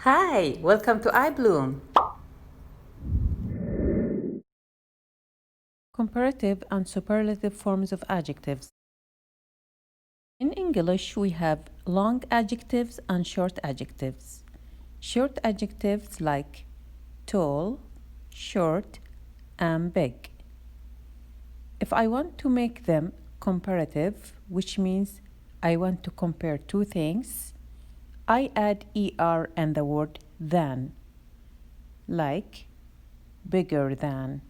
Hi, welcome to iBloom. Comparative and superlative forms of adjectives. In English, we have long adjectives and short adjectives. Short adjectives like tall, short, and big. If I want to make them comparative, which means I want to compare two things, I add er and the word than, like bigger than,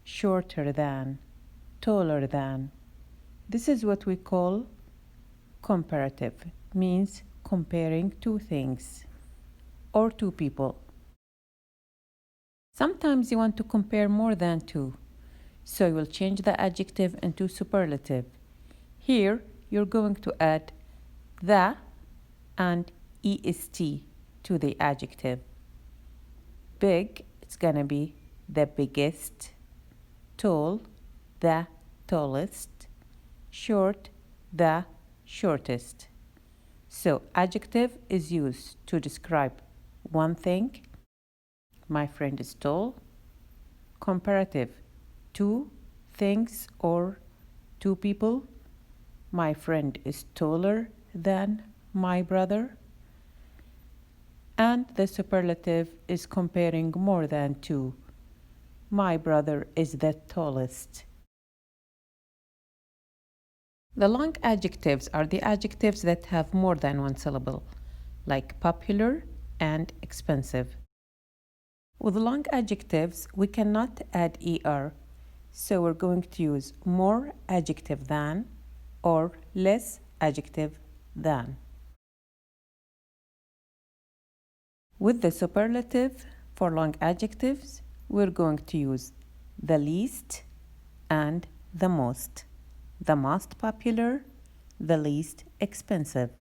shorter than, taller than. This is what we call comparative, means comparing two things or two people. Sometimes you want to compare more than two, so you will change the adjective into superlative. Here, you're going to add the and est to the adjective. Big, it's gonna be the biggest. Tall, the tallest. Short, the shortest. So adjective is used to describe one thing. My friend is tall. Comparative, two things or two people. My friend is taller than my brother. And the superlative is comparing more than two. My brother is the tallest. The long adjectives are the adjectives that have more than one syllable, like popular and expensive. With long adjectives, we cannot add er, so we're going to use more adjective than or less adjective than. With the superlative for long adjectives, we're going to use the least and the most popular, the least expensive.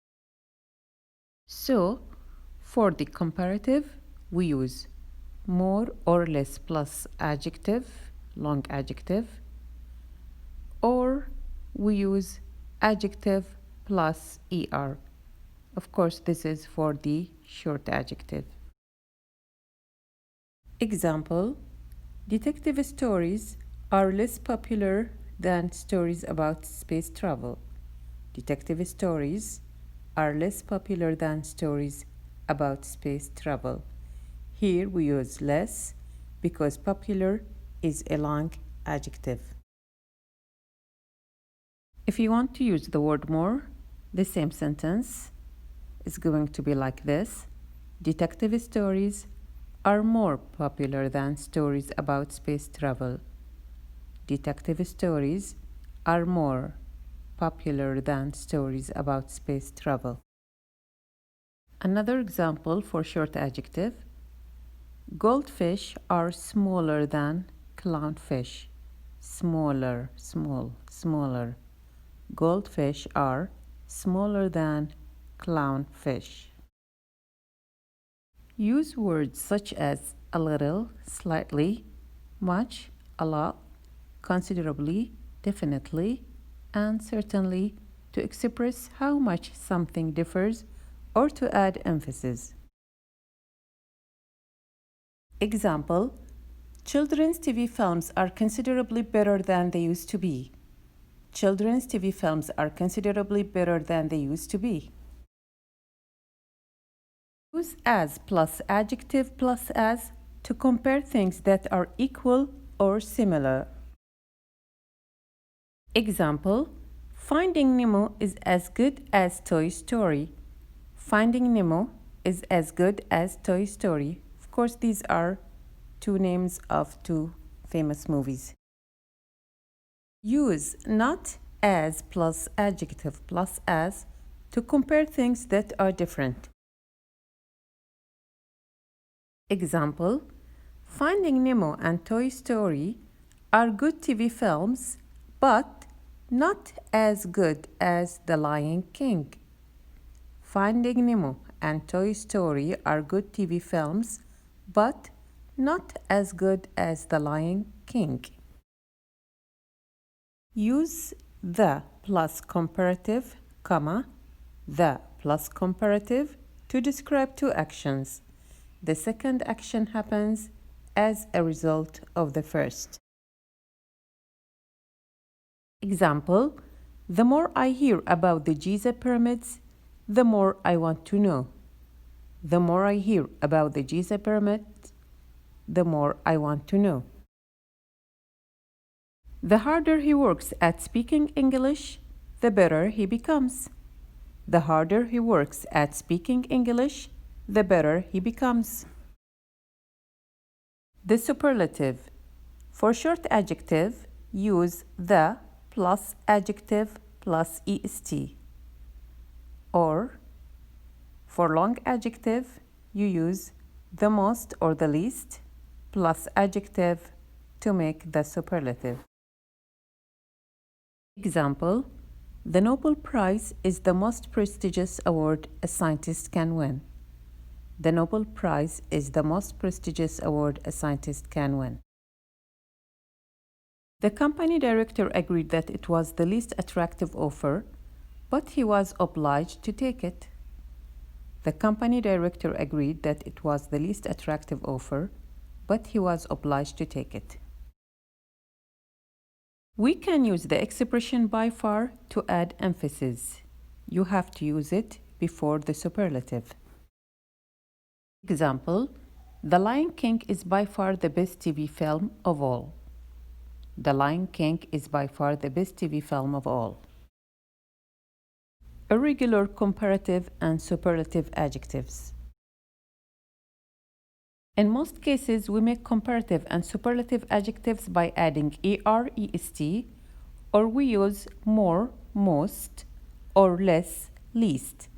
So, for the comparative, we use more or less plus adjective, long adjective, or we use adjective plus er. Of course, this is for the short adjective. Example, detective stories are less popular than stories about space travel. Detective stories are less popular than stories about space travel. Here we use less because popular is a long adjective. If you want to use the word more, the same sentence is going to be like this. Detective stories are more popular than stories about space travel. Detective stories are more popular than stories about space travel. Another example for short adjective. Goldfish are smaller than clownfish. Smaller, small, smaller. Goldfish are smaller than clownfish. Use words such as a little, slightly, much, a lot, considerably, definitely, and certainly to express how much something differs or to add emphasis. Example, children's TV films are considerably better than they used to be. Children's TV films are considerably better than they used to be. Use as plus adjective plus as to compare things that are equal or similar. Example, Finding Nemo is as good as Toy Story. Finding Nemo is as good as Toy Story. Of course, these are two names of two famous movies. Use not as plus adjective plus as to compare things that are different. Example, Finding Nemo and Toy Story are good TV films, but not as good as The Lion King. Finding Nemo and Toy Story are good TV films, but not as good as The Lion King. Use the plus comparative, comma, the plus comparative to describe two actions. The second action happens as a result of the first. Example, the more I hear about the Giza pyramids, the more I want to know. The more I hear about the Giza pyramids, the more I want to know. The harder he works at speaking English, the better he becomes. The harder he works at speaking English, the better he becomes. The superlative. For short adjective, use the plus adjective plus est. Or, for long adjective, you use the most or the least plus adjective to make the superlative. Example, the Nobel Prize is the most prestigious award a scientist can win. The Nobel Prize is the most prestigious award a scientist can win. The company director agreed that it was the least attractive offer, but he was obliged to take it. The company director agreed that it was the least attractive offer, but he was obliged to take it. We can use the expression by far to add emphasis. You have to use it before the superlative. Example, The Lion King is by far the best TV film of all. The Lion King is by far the best TV film of all. Irregular comparative and superlative adjectives. In most cases, we make comparative and superlative adjectives by adding er, est, or we use more, most, or less, least.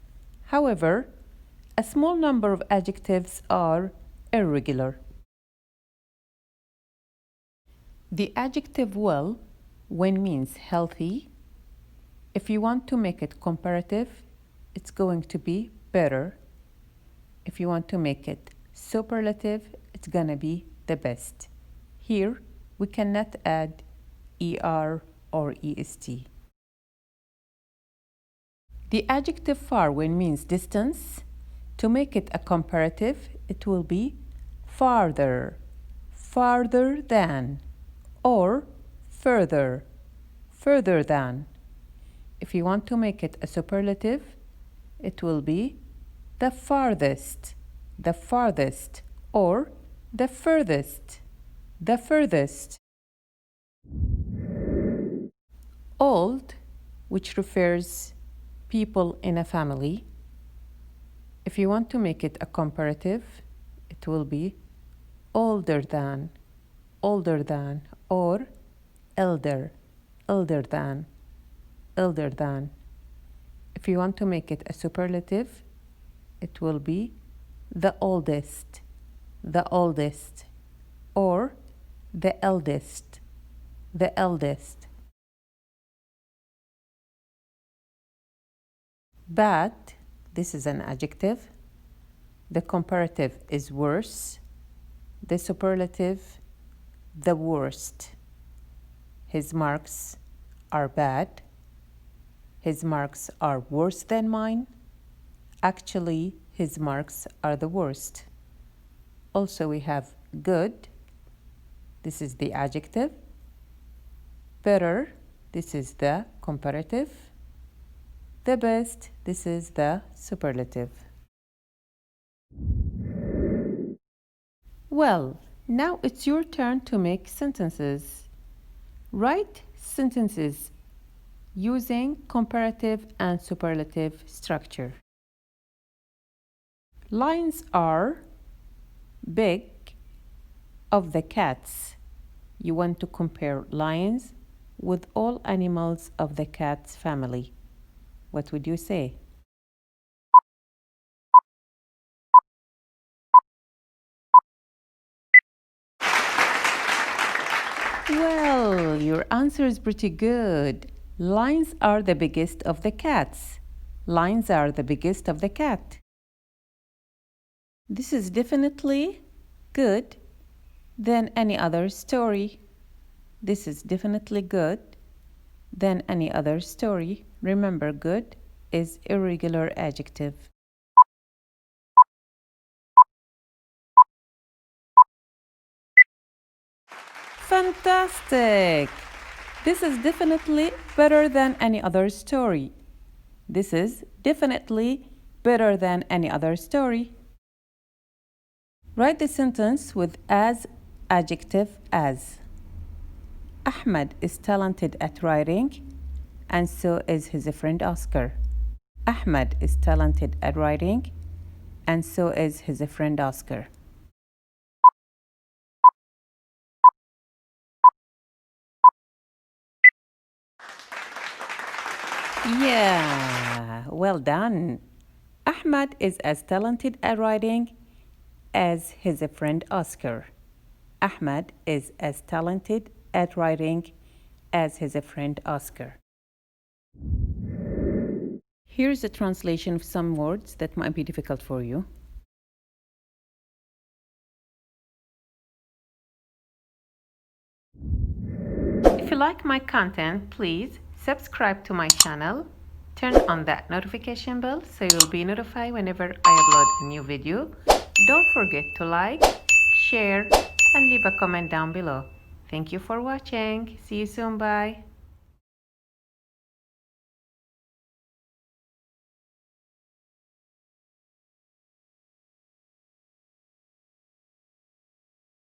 However, a small number of adjectives are irregular. The adjective well, when means healthy. If you want to make it comparative, it's going to be better. If you want to make it superlative, it's gonna be the best. Here, we cannot add er or est. The adjective far when means distance. To make it a comparative, it will be farther, farther than, or further, further than. If you want to make it a superlative, it will be the farthest, or the furthest, the furthest. Old, which refers people in a family. If you want to make it a comparative, it will be older than, or elder, elder than, elder than. If you want to make it a superlative, it will be the oldest, or the eldest, the eldest. Bad, this is an adjective. The comparative is worse. The superlative, the worst. His marks are bad. His marks are worse than mine. Actually, his marks are the worst. Also, we have good. This is the adjective. Better, this is the comparative. The best, this is the superlative. Well, now it's your turn to make sentences. Write sentences using comparative and superlative structure. Lions are big of the cats. You want to compare lions with all animals of the cat's family. What would you say? Well, your answer is pretty good. Lions are the biggest of the cats. Lions are the biggest of the cat. This is definitely good than any other story. This is definitely good than any other story. Remember, good is irregular adjective. Fantastic! This is definitely better than any other story. This is definitely better than any other story. Write the sentence with as adjective as. Ahmed is talented at writing, and so is his friend Oscar. Ahmed is talented at writing, and so is his friend Oscar. Yeah, well done. Ahmed is as talented at writing as his friend Oscar. Ahmed is as talented at writing as his friend Oscar. Here's a translation of some words that might be difficult for you. If you like my content, please subscribe to my channel, turn on that notification bell so you'll be notified whenever I upload a new video. Don't forget to like, share, and leave a comment down below. Thank you for watching. See you soon. Bye.